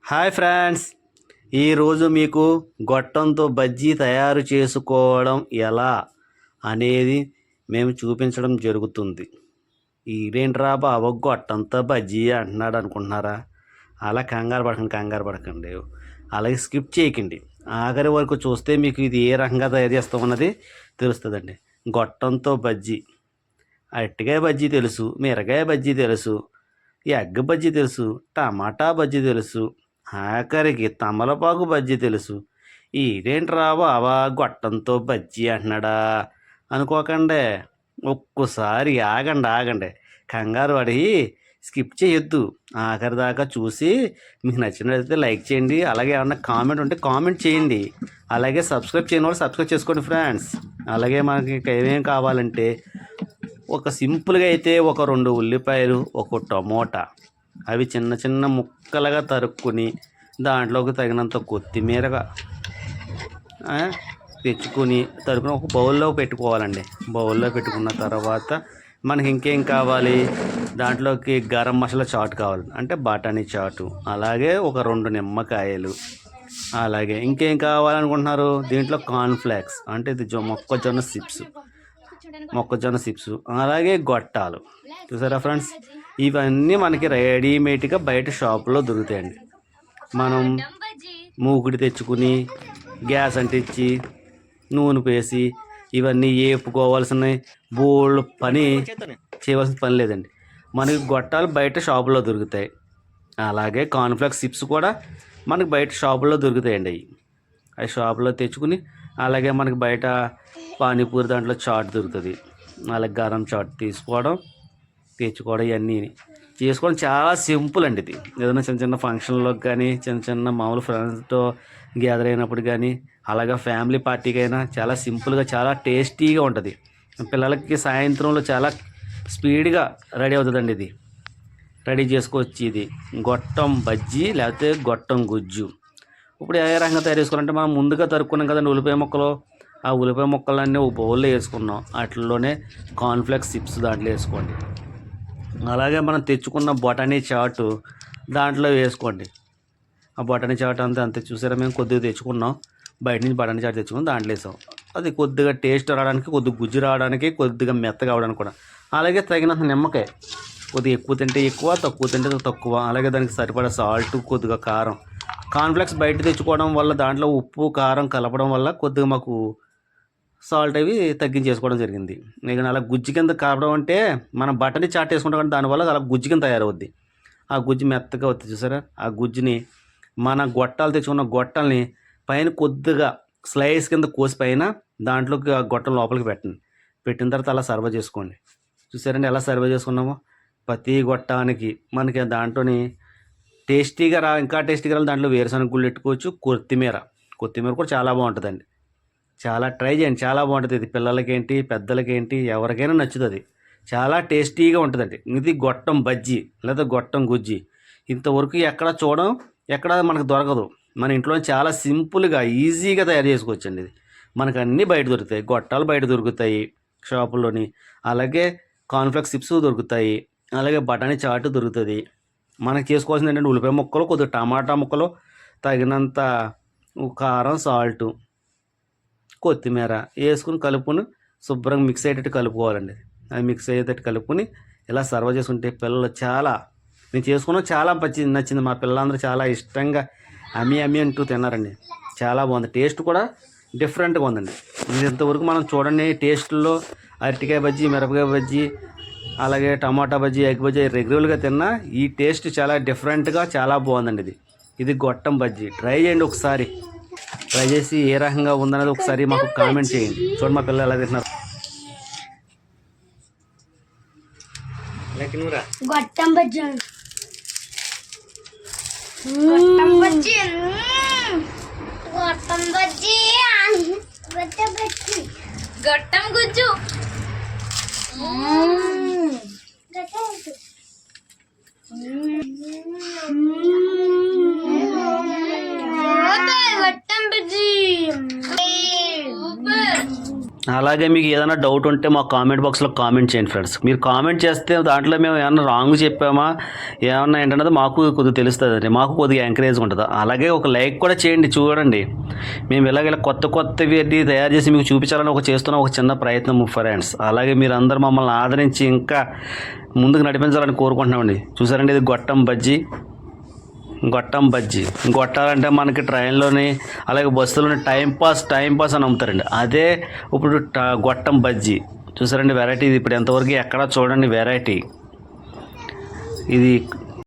Hi friends, ఈరోజు మీకు గొట్టంతో బజ్జీ తయారు చేసుకోవడం ఎలా అనేది మేము చూపించడం జరుగుతుంది. ఇదేంట్రా బాబు గొట్టంతో బజ్జీ అంటున్నాడు అనుకుంటున్నారా? అలా కంగారు పడకండి, అలాగే స్కిప్ చేయకండి. ఆఖరి వరకు చూస్తే మీకు ఇది ఏ రకంగా తయారు చేస్తామన్నది తెలుస్తుందండి. గొట్టంతో బజ్జీ, అరటికాయ బజ్జీ తెలుసు, మిరకాయ బజ్జీ తెలుసు, ఎగ్ బజ్జీ తెలుసు, టమాటా బజ్జీ తెలుసు, ఆఖరికి తమలపాకు బజ్జీ తెలుసు. ఇదేంట్రా బాబా గొట్టంతో బజ్జీ అంటున్నాడా అనుకోకండి. ఒక్కసారి ఆగండి, కంగారు పడి స్కిప్ చేయొద్దు. ఆఖరి దాకా చూసి మీకు నచ్చినట్లయితే లైక్ చేయండి. అలాగే ఏమన్నా కామెంట్ ఉంటే కామెంట్ చేయండి. అలాగే సబ్స్క్రైబ్ చేయని వాళ్ళు సబ్స్క్రైబ్ చేసుకోండి ఫ్రెండ్స్. అలాగే మనకి ఏమేం కావాలంటే ఒక సింపుల్గా అయితే ఒక 2 ఉల్లిపాయలు, ఒక టమోటా, అవి చిన్న చిన్న ముక్కలుగా తరుక్కుని దాంట్లోకి తగినంత కొత్తిమీరగా తెచ్చుకొని తరుకుని ఒక బౌల్లో పెట్టుకోవాలండి. బౌల్లో పెట్టుకున్న తర్వాత మనకి ఇంకేం కావాలి, దాంట్లోకి గరం మసాలా చాట్ కావాలి, అంటే బఠానీ చాటు, అలాగే ఒక 2 నిమ్మకాయలు, అలాగే ఇంకేం కావాలనుకుంటున్నారు, దీంట్లో కార్న్ఫ్లేక్స్ అంటే ఇది మొక్కజొన్న చిప్స్, అలాగే గొట్టాలు. చూసారా ఫ్రెండ్స్, ఇవన్నీ మనకి రెడీమేడ్గా బయట షాపులో దొరుకుతాయండి. మనం మూకుడి తెచ్చుకుని గ్యాస్ అంటించి నూనె వేసి ఇవన్నీ వేపుకోవాల్సిన బోల్డ్ పని చేయవలసిన పని లేదండి. మనకి గొట్టాలు బయట షాపులో దొరుకుతాయి. అలాగే కార్న్ఫ్లేక్స్ చిప్స్ కూడా మనకి బయట షాపులో దొరుకుతాయండి. అవి షాపులో తెచ్చుకుని, అలాగే మనకి బయట పానీపూరి దాంట్లో చాట్ దొరుకుతుంది, అలాగే గరం చాట్ తెచ్చుకోవడం ఇవన్నీ చేసుకోవడం చాలా సింపుల్ అండి. ఇది ఏదైనా చిన్న చిన్న ఫంక్షన్లోకి కానీ, చిన్న మామూలు ఫ్రెండ్స్తో గ్యాదర్ అయినప్పుడు కానీ, అలాగే ఫ్యామిలీ పార్టీకైనా చాలా సింపుల్గా చాలా టేస్టీగా ఉంటుంది. పిల్లలకి సాయంత్రంలో చాలా స్పీడ్గా రెడీ అవుతుందండి. ఇది రెడీ చేసుకోవచ్చు. ఇది గొట్టం బజ్జీ లేకపోతే గొట్టం గుజ్జు. ఇప్పుడు ఏ రకంగా తయారు చేసుకోవాలంటే, మనం ముందుగా తరుక్కున్నాం కదండి ఉల్లిపాయ ముక్కలు, ఆ ఉల్లిపాయ ముక్కలన్నీ ఒక బౌల్లో వేసుకున్నాం. వాటిల్లోనే కార్న్ఫ్లేక్స్ చిప్స్ దాంట్లో వేసుకోండి. అలాగే మనం తెచ్చుకున్న బఠానీ చాటు దాంట్లో వేసుకోండి. ఆ బఠానీ చాటు అంతే చూసారా, మేము కొద్దిగా తెచ్చుకున్నాం బయట నుంచి, బఠానీ చాటు తెచ్చుకుని దాంట్లో వేసాం. అది కొద్దిగా టేస్ట్ రావడానికి, కొద్దిగా గుజ్జు రావడానికి, కొద్దిగా మెత్తగా అవడానికి కూడా. అలాగే తగినంత నిమ్మకాయ, కొద్దిగా ఎక్కువ తింటే ఎక్కువ, తక్కువ తింటే తక్కువ. అలాగే దానికి సరిపడా సాల్ట్, కొద్దిగా కారం. కార్న్ఫ్లేక్స్ బయట తెచ్చుకోవడం వల్ల దాంట్లో ఉప్పు కారం కలపడం వల్ల కొద్దిగా మాకు సాల్ట్ అవి తగ్గించేసుకోవడం జరిగింది. ఇక అలా గుజ్జు కింద కావడం అంటే మనం బఠానీ చాట్ వేసుకుంటాం కానీ దానివల్ల అలా గుజ్జు కింద తయారవుద్ది. ఆ గుజ్జు మెత్తగా అవుతుంది చూసారా. ఆ గుజ్జుని మన గొట్టాలు తెచ్చుకున్న గొట్టల్ని పైన కొద్దిగా స్లైస్ కింద కోసి పైన దాంట్లోకి ఆ గొట్టం లోపలికి పెట్టిన తర్వాత అలా సర్వ్ చేసుకోండి. చూసారండి ఎలా సర్వ్ చేసుకున్నామో. ప్రతి గొట్టానికి మనకి దాంట్లోని ఇంకా టేస్టీగా దాంట్లో వేరుశనగ గుళ్ళు పెట్టుకోవచ్చు. కొత్తిమీర కూడా చాలా బాగుంటుందండి. చాలా ట్రై చేయండి, చాలా బాగుంటుంది. ఇది పిల్లలకేంటి పెద్దలకేంటి ఎవరికైనా నచ్చుతుంది. చాలా టేస్టీగా ఉంటుందండి. ఇది గొట్టం బజ్జీ లేదా గొట్టం గుజ్జి. ఇంతవరకు ఎక్కడ మనకు దొరకదు. మన ఇంట్లో చాలా సింపుల్గా ఈజీగా తయారు చేసుకోవచ్చండి. ఇది మనకు అన్నీ బయట దొరుకుతాయి. గొట్టాలు బయట దొరుకుతాయి షాపుల్లోని, అలాగే కార్న్ఫ్లేక్స్ చిప్స్ దొరుకుతాయి, అలాగే బఠానీ చాటు దొరుకుతుంది. మనకి చేసుకోవాల్సింది ఏంటంటే ఉల్లిపాయ ముక్కలు, కొద్దిగా టమాటా ముక్కలు, తగినంత కారం, సాల్టు, కొత్తిమీర వేసుకుని కలుపుకొని శుభ్రంగా మిక్స్ అయ్యేటట్టు కలుపుకోవాలండి. అది మిక్స్ అయ్యేటట్టు కలుపుకొని ఇలా సర్వ్ చేసుకుంటే పిల్లలు నేను చేసుకున్న చాలా నచ్చింది. మా పిల్లలందరూ చాలా ఇష్టంగా అమ్మి అంటూ తిన్నారండి. చాలా బాగుంది. టేస్ట్ కూడా డిఫరెంట్గా ఉందండి. ఇది ఇంతవరకు మనం చూడండి టేస్ట్లో అరటికాయ బజ్జీ, మిరపకాయ బజ్జీ, అలాగే టమాటా బజ్జీ, ఎగ్ బజ్జీ రెగ్యులర్గా తిన్నా ఈ టేస్ట్ చాలా డిఫరెంట్గా చాలా బాగుందండి. ఇది గొట్టం బజ్జీ. ట్రై చేయండి ఒకసారి. ట్రై చేసి ఏ రకంగా ఉందనేది ఒకసారి మాకు కామెంట్ చేయండి. చూడండి మా పిల్లలు ఎలా తింటున్నారు. గొట్టం బజ్జీ, గొట్టం బజ్జీ, గొట్టం బజ్జీ, గొట్టం బజ్జీ, గొట్టం గుజ్జు, గొట్టం బజ్జీ. అలాగే మీకు ఏదైనా డౌట్ ఉంటే మా కామెంట్ బాక్స్లో కామెంట్ చేయండి ఫ్రెండ్స్. మీరు కామెంట్ చేస్తే దాంట్లో మేము ఏమన్నా రాంగ్ చెప్పామా ఏమన్నా ఏంటన్నది మాకు కొద్దిగా తెలుస్తుంది, మాకు కొద్దిగా ఎంకరేజ్ ఉంటుంది. అలాగే ఒక లైక్ కూడా చేయండి. చూడండి మేము ఇలాగ కొత్తవి తయారు చేసి మీకు చూపించాలని చేస్తున్న ఒక చిన్న ప్రయత్నం ఫ్రెండ్స్. అలాగే మీరు అందరూ మమ్మల్ని ఆదరించి ఇంకా ముందుకు నడిపించాలని కోరుకుంటున్నామండి. చూసారండి, ఇది గొట్టం బజ్జీ. గొట్టాలంటే మనకి ట్రైన్లోని అలాగే బస్సులోని టైం పాస్ అని అమ్ముతారండి. అదే ఇప్పుడు గొట్టం బజ్జీ చూసారండి. వెరైటీ ఇది ఇప్పుడు ఎంతవరకు ఎక్కడా చూడండి వెరైటీ. ఇది